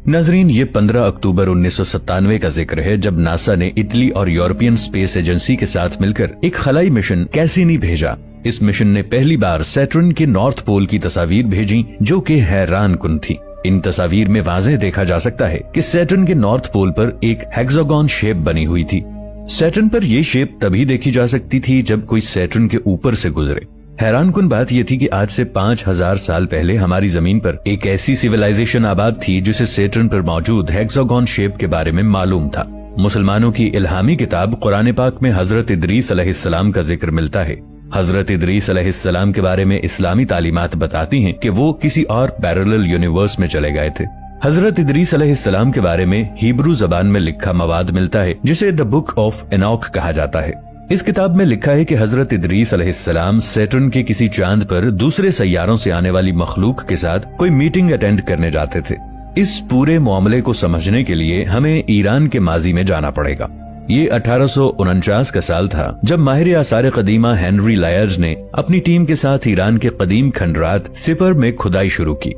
नाजरीन, ये 15 अक्टूबर 1997 का जिक्र है जब नासा ने इटली और यूरोपियन स्पेस एजेंसी के साथ मिलकर एक खलाई मिशन कैसिनी भेजा। इस मिशन ने पहली बार सैटर्न के नॉर्थ पोल की तस्वीर भेजी जो कि हैरान कुन थी। इन तस्वीर में वाज़ेह देखा जा सकता है कि सैटर्न के नॉर्थ पोल पर एक हेक्सागोन शेप बनी हुई थी। सैटर्न पर यह शेप तभी देखी जा सकती थी जब कोई सैटर्न के ऊपर से गुजरे। हैरान कुन बात यह थी कि आज से 5000 साल पहले हमारी जमीन पर एक ऐसी सिविलाइजेशन आबाद थी जिसे सैटर्न पर मौजूद हेक्सागोन शेप के बारे में मालूम था। मुसलमानों की इल्हामी किताब कुरान पाक में हजरत इदरीस अलैहिस्सलाम का जिक्र मिलता है। हजरत इदरीस अलैहिस्सलाम के बारे में इस्लामी तालीमात बताती हैं कि वो किसी और पैरेलल यूनिवर्स में चले गए थे। हजरत इदरीस अलैहिस्सलाम के बारे में हिब्रू जबान में लिखा मवाद मिलता है जिसे द बुक ऑफ एनॉक कहा जाता है। इस किताब में लिखा है कि हजरत इदरीस अलैहिस्सलाम सैटर्न के किसी चांद पर दूसरे सैयारों से आने वाली मखलूक के साथ कोई मीटिंग अटेंड करने जाते थे। इस पूरे मामले को समझने के लिए हमें ईरान के माजी में जाना पड़ेगा। ये 1849 का साल था जब माहिर आसार कदीमा हेनरी लायर्स ने अपनी टीम के साथ ईरान के कदीम खंडरात सिपर में खुदाई शुरू की।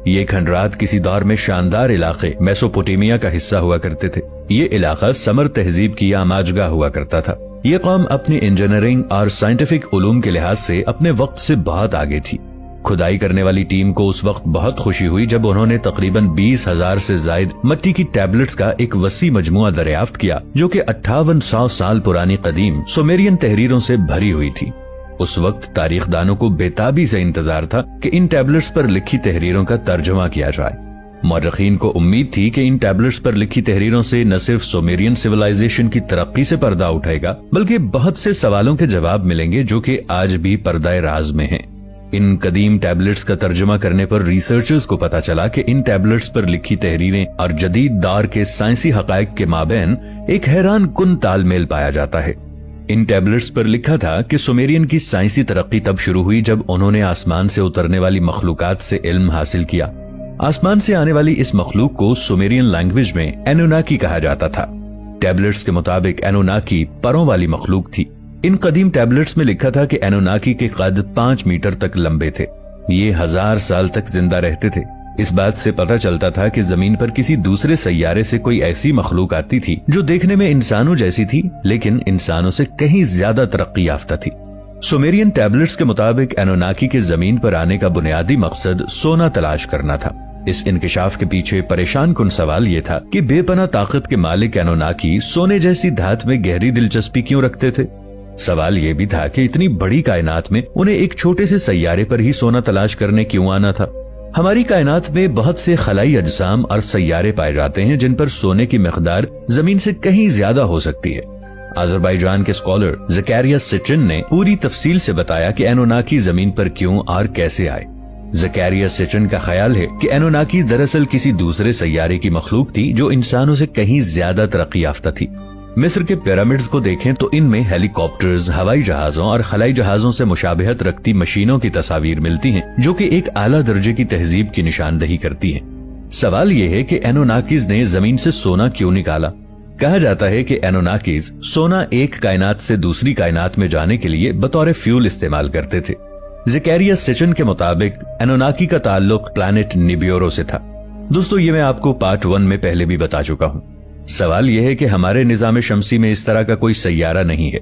ये खंडरात किसी दौर में शानदार इलाके मेसोपोटामिया का हिस्सा हुआ करते थे। ये इलाका समर तहजीब की आमाजगाह हुआ करता था। ये कौम अपनी इंजीनियरिंग और साइंटिफिक उलूम के लिहाज से अपने वक्त से बहुत आगे थी। खुदाई करने वाली टीम को उस वक्त बहुत खुशी हुई जब उन्होंने तकरीबन 20,000 से जायद मिट्टी की टैबलेट्स का एक वसी मजमुआ दरियाफ्त किया जो कि 5800 साल पुरानी कदीम सुमेरियन तहरीरों से भरी हुई थी। उस वक्त तारीखदानों को बेताबी से इंतजार था कि इन टैबलेट्स पर लिखी तहरीरों का तर्जुमा किया जाए। मौरखीन को उम्मीद थी कि इन टैबलेट्स पर लिखी तहरीरों से न सिर्फ सुमेरियन सिविलाइजेशन की तरक्की से पर्दा उठेगा बल्कि बहुत से सवालों के जवाब मिलेंगे जो कि आज भी पर्दाए राज में हैं। इन कदीम टैबलेट्स का तर्जुमा करने पर रिसर्चर्स को पता चला कि इन टैबलेट्स पर लिखी तहरीरें और जदीद दौर के साइंसी हकायक के माबैन एक हैरान कुन तालमेल पाया जाता है। इन टैबलेट्स पर लिखा था कि सुमेरियन की साइंसी तरक्की तब शुरू हुई जब उन्होंने आसमान से उतरने वाली मखलूकात से इल्म हासिल किया। आसमान से आने वाली इस मखलूक को सुमेरियन लैंग्वेज में एनुनाकी कहा जाता था। टैबलेट्स के मुताबिक एनुनाकी परों वाली मखलूक थी। इन कदीम टैबलेट्स में लिखा था कि एनुनाकी के कद 5 मीटर तक लंबे थे। ये 1000 साल तक जिंदा रहते थे। इस बात से पता चलता था कि जमीन पर किसी दूसरे सैयारे से कोई ऐसी मखलूक आती थी जो देखने में इंसानों जैसी थी लेकिन इंसानों से कहीं ज्यादा तरक्की याफ्ता थी। सुमेरियन टैबलेट्स के मुताबिक एनुनाकी के जमीन पर आने का बुनियादी मकसद सोना तलाश करना था। इस इंकिशाफ के पीछे परेशान कुन सवाल ये था कि बेपनाह ताकत के मालिक एनुनाकी सोने जैसी धात में गहरी दिलचस्पी क्यों रखते थे। सवाल ये भी था कि इतनी बड़ी कायनात में उन्हें एक छोटे से सैयारे पर ही सोना तलाश करने क्यों आना था। हमारी कायनात में बहुत से खलाई अजसाम और सैयारे पाए जाते हैं जिन पर सोने की मिकदार जमीन से कहीं ज्यादा हो सकती है। अजरबैजान के स्कॉलर ज़करिया सिचिन ने पूरी तफसील से बताया कि एनुनाकी जमीन पर क्यों और कैसे आए। ज़करिया सिचिन का ख्याल है कि एनुनाकी दरअसल किसी दूसरे सैयारे की मखलूक थी जो इंसानों से कहीं ज्यादा तरक्की याफ्ता थी। मिस्र के पिरामिड्स को देखें तो इनमें हेलीकॉप्टर्स, हवाई जहाजों और खलाई जहाजों से मुशाबहत रखती मशीनों की तस्वीर मिलती हैं जो कि एक आला दर्जे की तहजीब की निशानदही करती हैं। सवाल यह है कि एनुनाकीज ने जमीन से सोना क्यों निकाला। कहा जाता है कि एनुनाकीज सोना एक कायनात से दूसरी कायनात में जाने के लिए बतौर फ्यूल इस्तेमाल करते थे। ज़करिया सिचिन के मुताबिक एनुनाकी का ताल्लुक प्लैनेट निबियोरो से था। दोस्तों, ये मैं आपको पार्ट 1 में पहले भी बता चुका हूँ। सवाल यह है कि हमारे निजाम शमसी में इस तरह का कोई सैयारा नहीं है।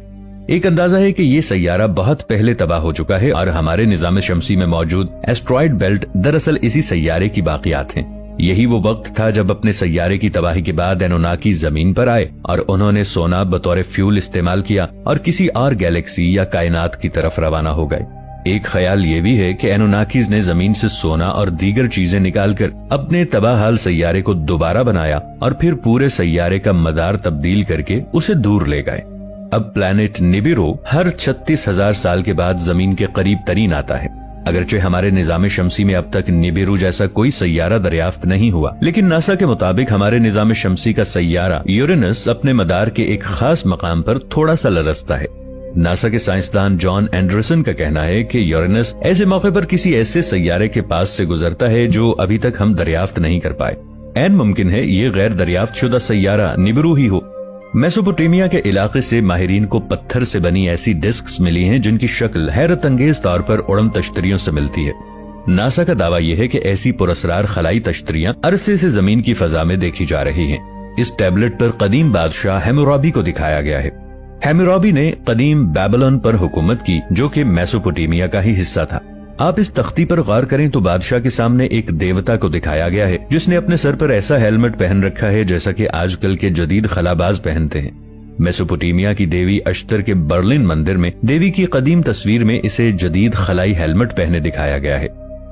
एक अंदाजा है कि ये सैयारा बहुत पहले तबाह हो चुका है और हमारे निजाम शमसी में मौजूद एस्ट्रॉइड बेल्ट दरअसल इसी सैयारे की बाकियात हैं। यही वो वक्त था जब अपने सैयारे की तबाही के बाद एनुनाकी जमीन पर आए और उन्होंने सोना बतौर फ्यूल इस्तेमाल किया और किसी और गैलेक्सी या कायनात की तरफ रवाना हो गए। एक ख्याल ये भी है कि एनुनाकीज ने जमीन से सोना और दीगर चीजें निकालकर अपने तबाहाल सैयारे को दोबारा बनाया और फिर पूरे सैयारे का मदार तब्दील करके उसे दूर ले गए। अब प्लैनेट निबिरो हर 36,000 साल के बाद जमीन के करीब तरीन आता है। अगरचे हमारे निजाम शमसी में अब तक निबिरू जैसा कोई सैयारा दरियाफ्त नहीं हुआ, लेकिन नासा के मुताबिक हमारे निजाम शमसी का सैयारा यूरेनस अपने मदार के एक खास मकाम पर थोड़ा सा लरसता है। नासा के साइंसदान जॉन एंडरसन का कहना है कि यूरेनस ऐसे मौके पर किसी ऐसे सैयारे के पास से गुजरता है जो अभी तक हम दरियाफ्त नहीं कर पाए। ऐन मुमकिन है ये गैर दरियाफ्त शुदा सैयारा निबिरू ही हो। मेसोपोटामिया के इलाके से माहिरीन को पत्थर से बनी ऐसी डिस्क्स मिली हैं जिनकी शक्ल हैरत अंगेज तौर पर उड़न तश्तरियों से मिलती है। नासा का दावा यह है कि ऐसी पुरस्कार खलाई तश्तरियां अरसे से जमीन की फजा में देखी जा रही हैं। इस टैबलेट पर कदीम बादशाह हैम्मुराबी को दिखाया गया है। हैम्मुराबी ने कदीम बेबीलोन पर हुकूमत की, जो कि मेसोपोटामिया का ही हिस्सा था। आप इस तख्ती पर गौर करें तो बादशाह के सामने एक देवता को दिखाया गया है, जिसने अपने सर पर ऐसा हेलमेट पहन रखा है जैसा कि आजकल के जदीद खलाबाज पहनते हैं। मेसोपोटामिया की देवी अश्तर के बर्लिन मंदिर में देवी की कदीम तस्वीर में इसे जदीद खलाई हेलमेट पहने दिखाया गया है।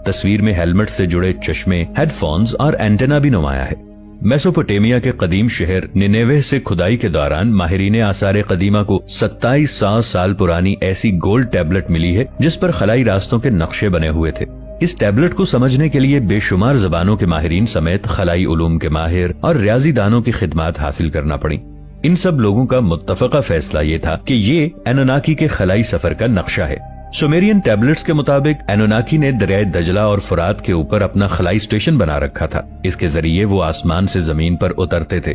तस्वीर में हेलमेट से जुड़े चश्मे, हेडफोन्स और एंटेना भी नुमाया है। मेसोपोटामिया के कदीम शहर निनेवे से खुदाई के दौरान माहिरीन आसार कदीमा को 2700 साल पुरानी ऐसी गोल्ड टैबलेट मिली है जिस पर खलाई रास्तों के नक्शे बने हुए थे। इस टैबलेट को समझने के लिए बेशुमार जबानों के माहिरीन समेत खलाई उलूम के माहिर और रियाजी दानों की खिदमात हासिल करना पड़ी। इन सब लोगों का मुत्तफका फैसला ये था कि ये एनोनाकी के खलाई सफर का नक्शा है। सुमेरियन टैबलेट्स के मुताबिक एनोनाकी ने दरियाए दजला और फुरात के ऊपर अपना खलाई स्टेशन बना रखा था। इसके जरिए वो आसमान से जमीन पर उतरते थे।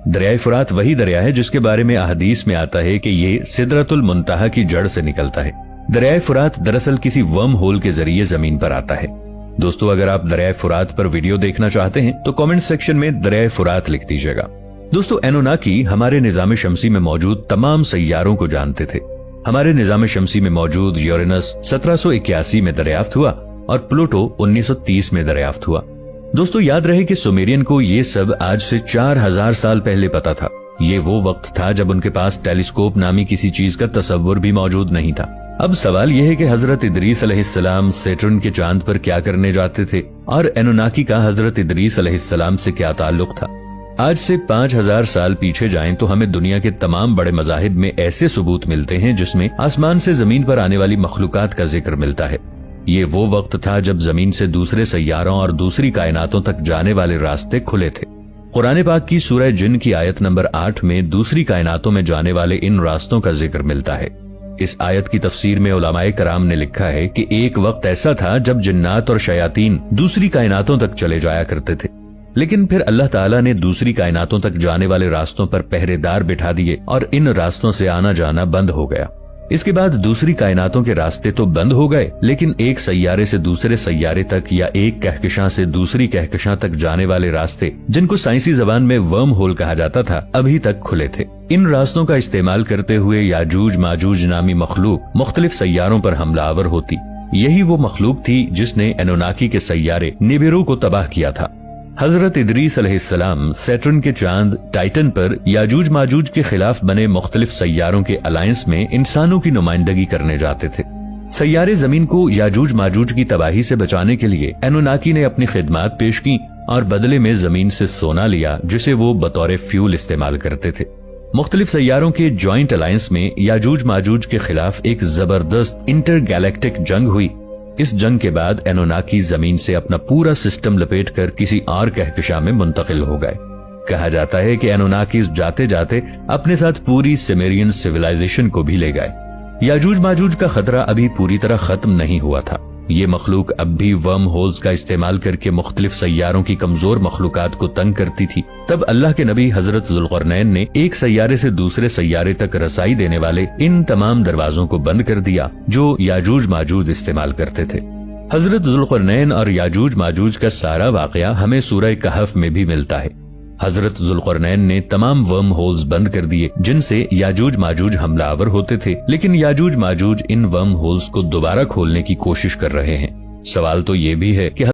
दरियाए फुरात वही दरिया है जिसके बारे में अहदीस में आता है कि ये सिदरतुल मुंतहा की जड़ से निकलता है। दरियाए फुरात दरअसल किसी वर्म होल के जरिए जमीन पर आता है। दोस्तों, अगर आप दरियाए फुरात पर वीडियो देखना चाहते हैं तो कमेंट सेक्शन में दरियाए फुरात लिख दीजिएगा। दोस्तों, एनोनाकी हमारे निजाम शमसी में मौजूद तमाम सैयारों को जानते थे। हमारे निजाम शमसी में मौजूद यूरेनस 1781 में दरियाफ्त हुआ और प्लूटो 1930 में दरियाफ्त हुआ। दोस्तों, याद रहे कि सुमेरियन को ये सब आज से 4000 साल पहले पता था। ये वो वक्त था जब उनके पास टेलीस्कोप नामी किसी चीज का तसव्वुर भी मौजूद नहीं था। अब सवाल यह है कि हजरत इदरीस अलैहिस्सलाम सैटर्न के चांद पर क्या करने जाते थे और एनोनाकी का हजरत इदरीस अलैहिस्सलाम से क्या ताल्लुक था। आज से 5000 साल पीछे जाएं तो हमें दुनिया के तमाम बड़े मजाहिब में ऐसे सबूत मिलते हैं जिसमें आसमान से जमीन पर आने वाली मखलूकात का जिक्र मिलता है। ये वो वक्त था जब जमीन से दूसरे सैयारों और दूसरी कायनातों तक जाने वाले रास्ते खुले थे। कुरान पाक की सूरह जिन की आयत नंबर 8 में दूसरी कायनातों में जाने वाले इन रास्तों का जिक्र मिलता है। इस आयत की तफसीर में उलमाए कराम ने लिखा है कि एक वक्त ऐसा था जब जिन्नात और शयातीन दूसरी कायनातों तक चले जाया करते थे, लेकिन फिर अल्लाह ताला ने दूसरी कायनातों तक जाने वाले रास्तों पर पहरेदार बिठा दिए और इन रास्तों से आना जाना बंद हो गया। इसके बाद दूसरी कायनातों के रास्ते तो बंद हो गए, लेकिन एक सैयारे से दूसरे सैयारे तक या एक कहकशां से दूसरी कहकशां तक जाने वाले रास्ते, जिनको साइंसी जबान में वर्म होल कहा जाता था, अभी तक खुले थे। इन रास्तों का इस्तेमाल करते हुए याजूज माजूज नामी मखलूक मुख्तलिफ सैयारों पर हमलावर होती। यही वो मखलूक थी जिसने एनोनाकी के सैयारे निबिरू को तबाह किया था। हजरत इदरीस अलैहिस्सलाम सैटर्न के चांद टाइटन पर याजूज माजूज के खिलाफ बने मुख्तलिफ सैयारों के अलायंस में इंसानों की नुमाइंदगी करने जाते थे। सैयारे जमीन को याजूज माजूज की तबाही से बचाने के लिए एनोनाकी ने अपनी खिदमात पेश की और बदले में जमीन से सोना लिया, जिसे वो बतौर फ्यूल इस्तेमाल करते थे। मुख्तलिफ सैयारों के जॉइंट अलायंस में याजूज माजूज के खिलाफ एक जबरदस्त इंटर गैलेक्टिक जंग हुई। इस जंग के बाद एनोनाकी जमीन से अपना पूरा सिस्टम लपेटकर किसी और कहकशां में मुंतकिल हो गए। कहा जाता है कि एनोनाकी जाते जाते अपने साथ पूरी सुमेरियन सिविलाइजेशन को भी ले गए। याजूज माजूज का खतरा अभी पूरी तरह खत्म नहीं हुआ था। ये मखलूक अब भी वर्म होल्स का इस्तेमाल करके मुख्तलिफ सैयारों की कमजोर मखलूकात को तंग करती थी। तब अल्लाह के नबी हजरत जुल्करनैन ने एक सैयारे से दूसरे सैयारे तक रसाई देने वाले इन तमाम दरवाजों को बंद कर दिया जो याजूज माजूज इस्तेमाल करते थे। हजरत जुल्करनैन और याजूज माजूज का सारा वाकया हमें सूरह कहफ में भी मिलता है। हजरत जुल्करनैन ने तमाम वर्म होल्स बंद कर दिए जिनसे याजूज माजूज हमलावर होते थे, लेकिन याजूज माजूज इन वर्म होल्स को दोबारा खोलने की कोशिश कर रहे हैं। सवाल तो ये भी है कि